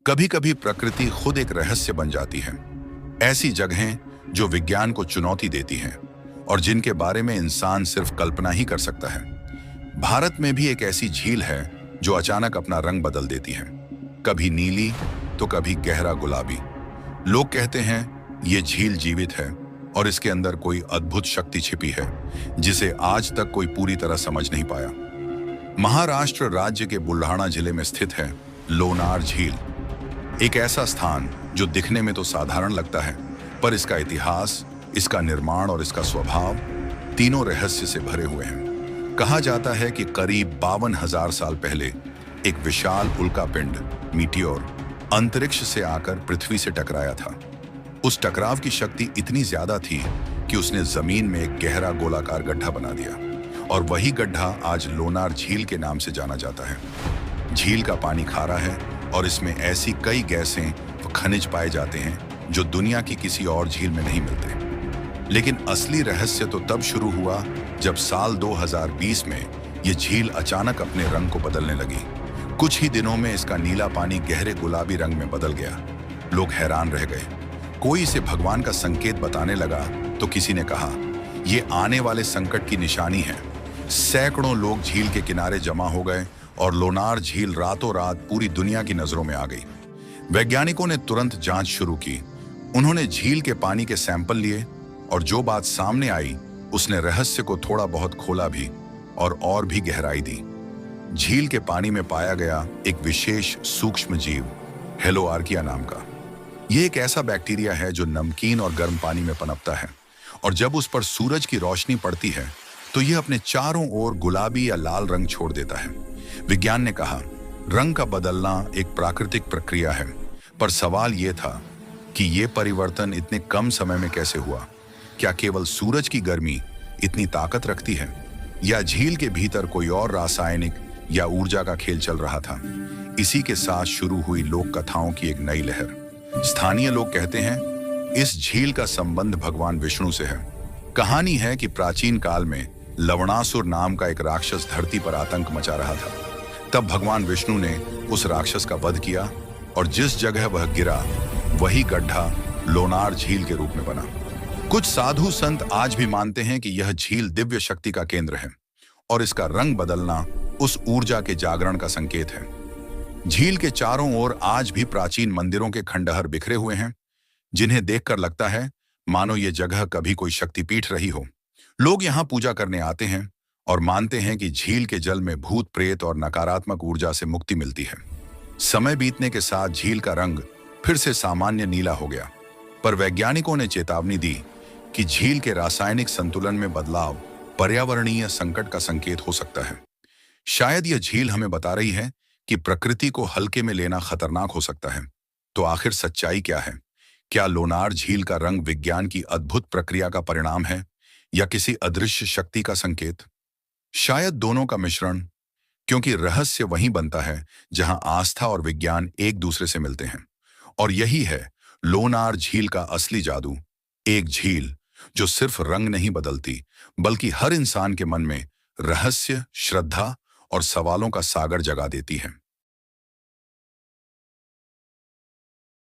कभी कभी प्रकृति खुद एक रहस्य बन जाती है। ऐसी जगहें जो विज्ञान को चुनौती देती हैं और जिनके बारे में इंसान सिर्फ कल्पना ही कर सकता है। भारत में भी एक ऐसी झील है जो अचानक अपना रंग बदल देती है, कभी नीली तो कभी गहरा गुलाबी। लोग कहते हैं ये झील जीवित है और इसके अंदर कोई अद्भुत शक्ति छिपी है जिसे आज तक कोई पूरी तरह समझ नहीं पाया। महाराष्ट्र राज्य के बुल्ढाणा जिले में स्थित है लोनार झील, एक ऐसा स्थान जो दिखने में तो साधारण लगता है, पर इसका इतिहास, इसका निर्माण और इसका स्वभाव तीनों रहस्य से भरे हुए हैं। कहा जाता है कि करीब 52,000 साल पहले एक विशाल उल्कापिंड मीटियोर अंतरिक्ष से आकर पृथ्वी से टकराया था। उस टकराव की शक्ति इतनी ज्यादा थी कि उसने जमीन में एक गहरा गोलाकार गड्ढा बना दिया और वही गड्ढा आज लोनार झील के नाम से जाना जाता है। झील का पानी खारा है और इसमें ऐसी कई गैसें व खनिज पाए जाते हैं जो दुनिया की किसी और झील में नहीं मिलते। लेकिन असली रहस्य तो तब शुरू हुआ जब साल 2020 में ये झील अचानक अपने रंग को बदलने लगी। कुछ ही दिनों में इसका नीला पानी गहरे गुलाबी रंग में बदल गया। लोग हैरान रह गए। कोई इसे भगवान का संकेत बताने लगा तो किसी ने कहा ये आने वाले संकट की निशानी है। सैकड़ों लोग झील के किनारे जमा हो गए और लोनार झील रातों रात पूरी दुनिया की नजरों में आ गई। वैज्ञानिकों ने तुरंत जांच शुरू की। उन्होंने झील के पानी के सैंपल लिए और जो बात सामने आई उसने रहस्य को थोड़ा बहुत खोला भी और भी गहराई दी। झील के पानी में पाया गया एक विशेष सूक्ष्म जीव हेलोआर्किया नाम का। यह एक ऐसा बैक्टीरिया है जो नमकीन और गर्म पानी में पनपता है और जब उस पर सूरज की रोशनी पड़ती है तो यह अपने चारों ओर गुलाबी या लाल रंग छोड़ देता है। विज्ञान ने कहा रंग का बदलना एक प्राकृतिक प्रक्रिया है, पर सवाल यह था कि यह परिवर्तन इतने कम समय में कैसे हुआ। क्या केवल सूरज की गर्मी इतनी ताकत रखती है या झील के भीतर कोई और रासायनिक या ऊर्जा का खेल चल रहा था। इसी के साथ शुरू हुई लोक कथाओं की एक नई लहर। स्थानीय लोग कहते हैं इस झील का संबंध भगवान विष्णु से है। कहानी है कि प्राचीन काल में लवणासुर नाम का एक राक्षस धरती पर आतंक मचा रहा था। तब भगवान विष्णु ने उस राक्षस का वध किया और जिस जगह वह गिरा वही गड्ढा लोनार झील के रूप में बना। कुछ साधु संत आज भी मानते हैं कि यह झील दिव्य शक्ति का केंद्र है और इसका रंग बदलना उस ऊर्जा के जागरण का संकेत है। झील के चारों ओर आज भी प्राचीन मंदिरों के खंडहर बिखरे हुए हैं, जिन्हें देखकर लगता है मानो ये जगह कभी कोई शक्तिपीठ रही हो। लोग यहाँ पूजा करने आते हैं और मानते हैं कि झील के जल में भूत प्रेत और नकारात्मक ऊर्जा से मुक्ति मिलती है। समय बीतने के साथ झील का रंग फिर से सामान्य नीला हो गया, पर वैज्ञानिकों ने चेतावनी दी कि झील के रासायनिक संतुलन में बदलाव पर्यावरणीय संकट का संकेत हो सकता है। शायद यह झील हमें बता रही है कि प्रकृति को हल्के में लेना खतरनाक हो सकता है। तो आखिर सच्चाई क्या है? क्या लोनार झील का रंग विज्ञान की अद्भुत प्रक्रिया का परिणाम है या किसी अदृश्य शक्ति का संकेत? शायद दोनों का मिश्रण, क्योंकि रहस्य वहीं बनता है जहां आस्था और विज्ञान एक दूसरे से मिलते हैं। और यही है लोनार झील का असली जादू, एक झील जो सिर्फ रंग नहीं बदलती बल्कि हर इंसान के मन में रहस्य, श्रद्धा और सवालों का सागर जगा देती है।